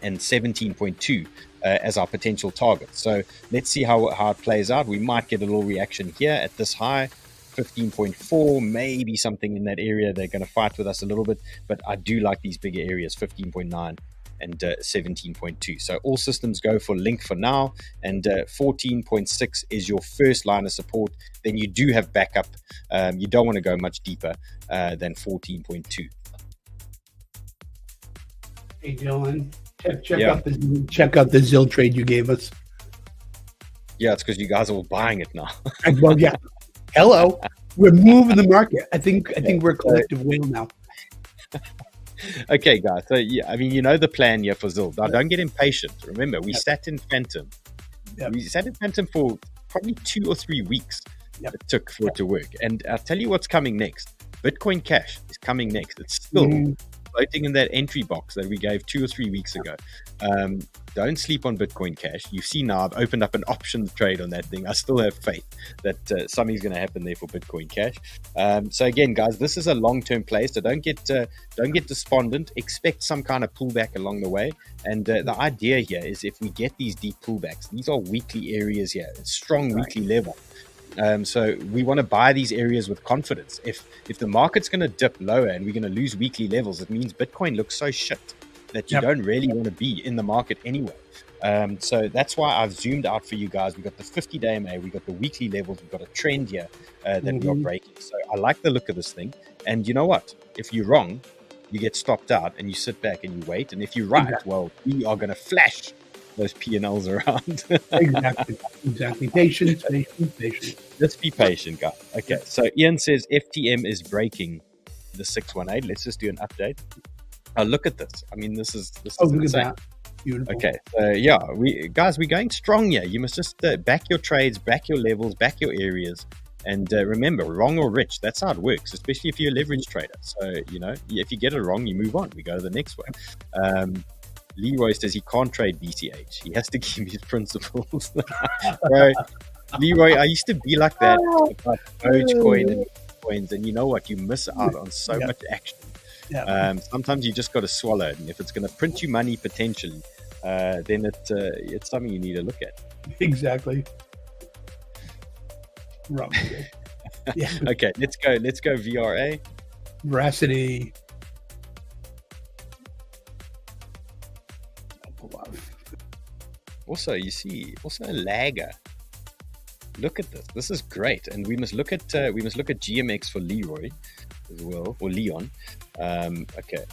and 17.2 as our potential targets. So let's see how it plays out. We might get a little reaction here at this high, 15.4, maybe something in that area. They're going to fight with us a little bit, but I do like these bigger areas, 15.9 and 17.2. So all systems go for Link for now, and 14.6 is your first line of support. Then you do have backup. You don't want to go much deeper than 14.2. Hey Dylan, check out the 𝗘 trade you gave us. Yeah, it's because you guys are all buying it now. Well, yeah. Hello, we're moving the market. I think we're a collective whale now. Okay, guys. So yeah, I mean, you know the plan here for 𝗘. Now, don't get impatient. Remember, we sat in Phantom. We sat in Phantom for probably 2 or 3 weeks. It took for it to work. And I'll tell you what's coming next. Bitcoin Cash is coming next. It's still floating in that entry box that we gave 2 or 3 weeks ago. Don't sleep on Bitcoin Cash. You've seen now I've opened up an options trade on that thing. I still have faith that something's going to happen there for Bitcoin Cash. So again, guys, this is a long-term play. So don't get despondent. Expect some kind of pullback along the way. And the idea here is if we get these deep pullbacks, these are weekly areas here, strong weekly level. So we want to buy these areas with confidence. If the market's going to dip lower and we're going to lose weekly levels, it means Bitcoin looks so shit that you don't really want to be in the market anyway. So that's why I've zoomed out for you guys. We've got the 50-day MA, we've got the weekly levels, we've got a trend here that we are breaking. So I like the look of this thing. And you know what? If you're wrong, you get stopped out and you sit back and you wait. And if you're right, well, we are going to flash those P&Ls around. Exactly. Patience. Let's be patient, guys. Okay, so Ian says FTM is breaking the 618. Let's just do an update. Oh, look at this. I mean, this is look insane. at that. Beautiful. Okay, so yeah, we're going strong here. You must just back your trades, back your levels, back your areas. And remember, wrong or rich, that's how it works, especially if you're a leverage trader. So, you know, if you get it wrong, you move on. We go to the next one. Leroy says he can't trade BCH. He has to keep his principles. Bro, Leroy, I used to be like that about Dogecoin and coins, and you know what? You miss out on so much action. Sometimes you just got to swallow it, and if it's going to print you money potentially, then it's something you need to look at. Exactly. Okay, let's go VRA. Veracity. Also, you see, a lagger. Look at this. This is great, and we must look at GMX for Leroy as well, or Leon. Okay.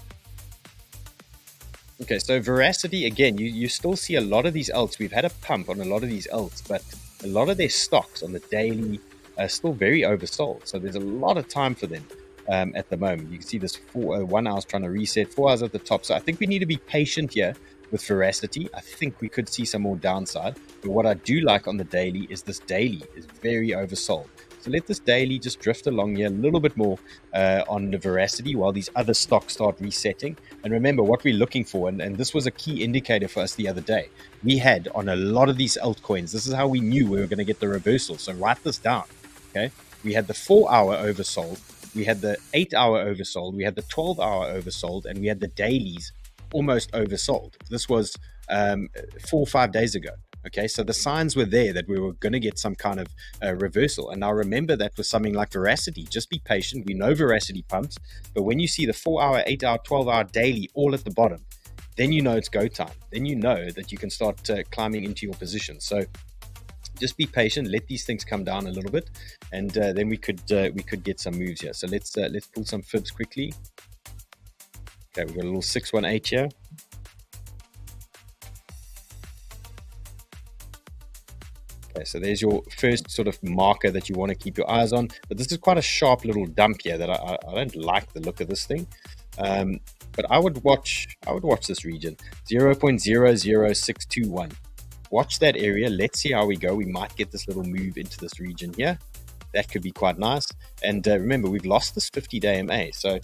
So Veracity again. You still see a lot of these alts. We've had a pump on a lot of these alts, but a lot of their stocks on the daily are still very oversold. So there's a lot of time for them at the moment. You can see this 1 hour's trying to reset, 4 hours at the top. So I think we need to be patient here with Veracity. I think we could see some more downside. But what I do like on the daily is this daily is very oversold. So let this daily just drift along here a little bit more on the Veracity while these other stocks start resetting. And remember what we're looking for, and this was a key indicator for us the other day. We had on a lot of these altcoins, this is how we knew we were going to get the reversal. So write this down, okay? We had the 4-hour oversold, we had the 8-hour oversold, we had the 12-hour oversold, and we had the dailies almost oversold. This was 4 or 5 days ago. Okay, so the signs were there that we were going to get some kind of reversal. And now remember that with something like Veracity, just be patient. We know Veracity pumps, but when you see the 4-hour, 8-hour, 12-hour daily all at the bottom, then you know it's go time. Then you know that you can start climbing into your position. So just be patient. Let these things come down a little bit, and then we could get some moves here. So let's pull some fibs quickly. Okay, we've got a little 618 here. Okay, so there's your first sort of marker that you want to keep your eyes on. But this is quite a sharp little dump here that I don't like the look of this thing. But I would watch this region 0.00621. Watch that area. Let's see how we go. We might get this little move into this region here. That could be quite nice. And remember, we've lost this 50-day MA. So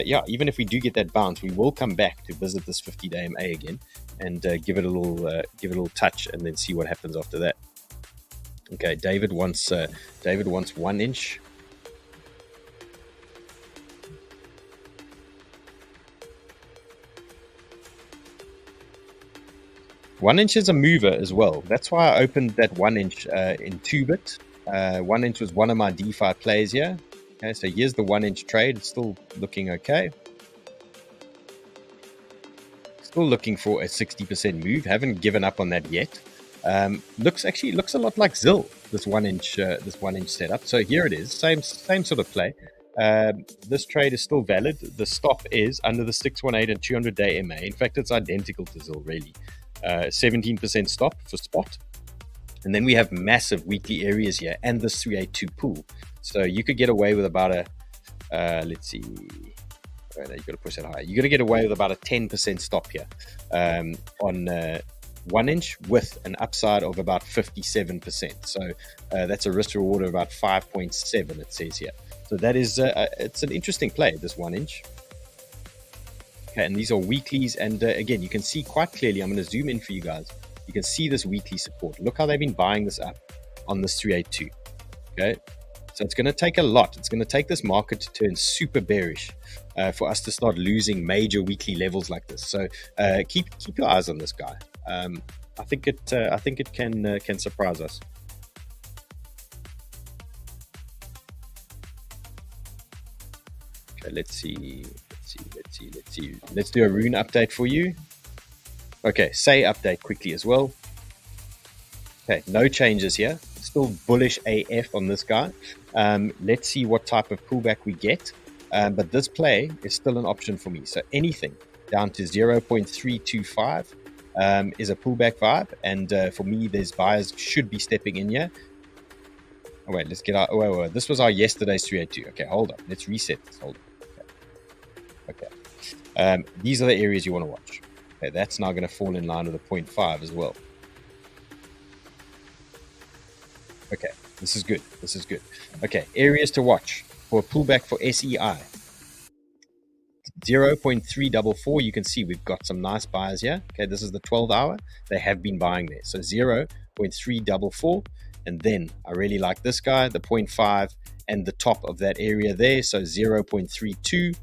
yeah, even if we do get that bounce, we will come back to visit this 50-day MA again and give it a little touch, and then see what happens after that. Okay, David wants 1 inch. One inch is a mover as well. That's why I opened that 1 inch in 2-bit. 1 inch was one of my DeFi plays here. Okay, so here's the 1 inch trade. It's still looking okay. Still looking for a 60% move. Haven't given up on that yet. Looks a lot like 𝗘, this 1 inch setup. So here it is, same sort of play. This trade is still valid. The stop is under the 618 and 200-day MA. In fact, it's identical to 𝗘, really. 17% stop for spot. And then we have massive weekly areas here and the 382 pool. So you could get away with about a, let's see, oh, no, you got to push that higher. You're going to get away with about a 10% stop here on 1 inch with an upside of about 57%. So that's a risk reward of about 5.7, it says here. So that is, it's an interesting play, this 1 inch. Okay, and these are weeklies, and again, you can see quite clearly. I'm going to zoom in for you guys. You can see this weekly support. Look how they've been buying this up on this 382. Okay, so it's going to take a lot. It's going to take this market to turn super bearish for us to start losing major weekly levels like this. So keep your eyes on this guy. I think it can surprise us. Okay, let's see. Let's do a rune update for you. Okay, say update quickly as well. Okay, no changes here. Still bullish AF on this guy. Let's see what type of pullback we get. But this play is still an option for me. So anything down to 0.325 is a pullback vibe. And for me, there's buyers should be stepping in here. Oh, wait, let's get out. Wait. This was our yesterday's 382. Okay, hold on. Let's reset this. Hold on. Okay. These are the areas you want to watch. Okay, that's now going to fall in line with the 0.5 as well. Okay, this is good. Okay, areas to watch for a pullback for SEI. 0.344, you can see we've got some nice buyers here. Okay, this is the 12-hour. They have been buying there. So 0.344. And then I really like this guy, the 0.5 and the top of that area there. So 0.32.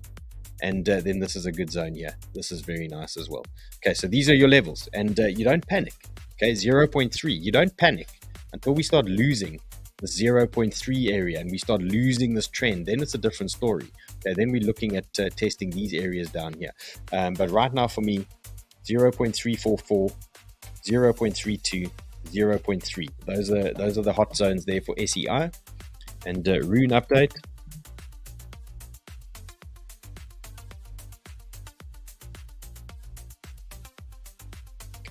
And then this is a good zone here. This is very nice as well. Okay, so these are your levels, and you don't panic. Okay, 0.3, you don't panic until we start losing the 0.3 area and we start losing this trend. Then it's a different story. Okay, then we're looking at testing these areas down here. But right now for me, 0.344, 0.32, 0.3. Those are the hot zones there for SEI. And rune update.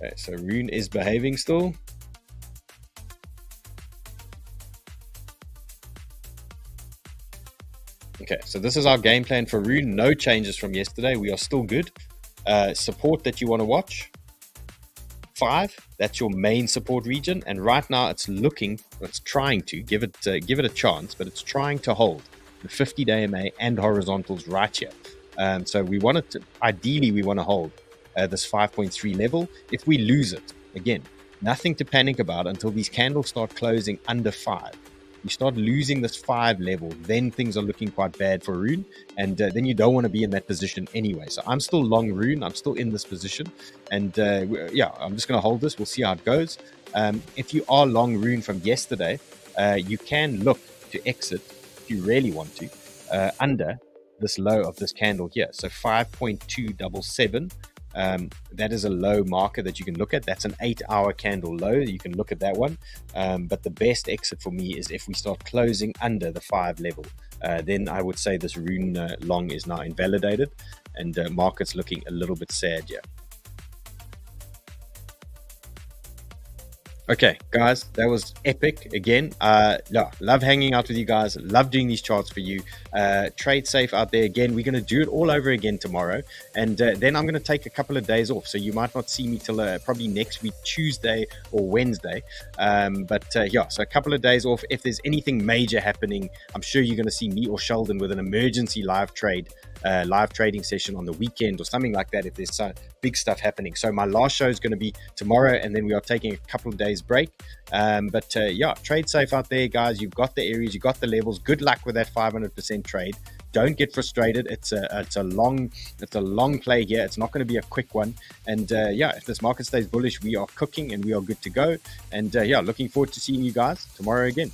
Okay, so rune is behaving still. Okay, so this is our game plan for rune. No changes from yesterday. We are still good. Support that you want to watch. 5, that's your main support region. And right now it's trying to give it a chance, but it's trying to hold the 50-day MA and horizontals right here. So ideally we want to hold this 5.3 level. If we lose it, again, nothing to panic about until these candles start closing under 5. You start losing this 5 level, then things are looking quite bad for rune, and then you don't want to be in that position anyway. So I'm still long rune. I'm still in this position, and yeah, I'm just going to hold this. We'll see how it goes. If you are long rune from yesterday, you can look to exit if you really want to under this low of this candle here. So 5.277. That is a low marker that you can look at. That's an 8-hour candle low. You can look at that one. But the best exit for me is if we start closing under the 5 level. Then I would say this rune long is now invalidated, and market's looking a little bit sad here. Okay, guys, that was epic again. Love hanging out with you guys. Love doing these charts for you. Trade safe out there again. We're going to do it all over again tomorrow. And then I'm going to take a couple of days off. So you might not see me till probably next week, Tuesday or Wednesday. So a couple of days off. If there's anything major happening, I'm sure you're going to see me or Sheldon with an emergency live trading session on the weekend or something like that if there's some big stuff happening. So my last show is going to be tomorrow, and then we are taking a couple of days break. Trade safe out there, guys. You've got the areas, you've got the levels. Good luck with that 500% trade. Don't get frustrated. It's a long play here. It's not going to be a quick one. And if this market stays bullish, we are cooking and we are good to go. And looking forward to seeing you guys tomorrow again.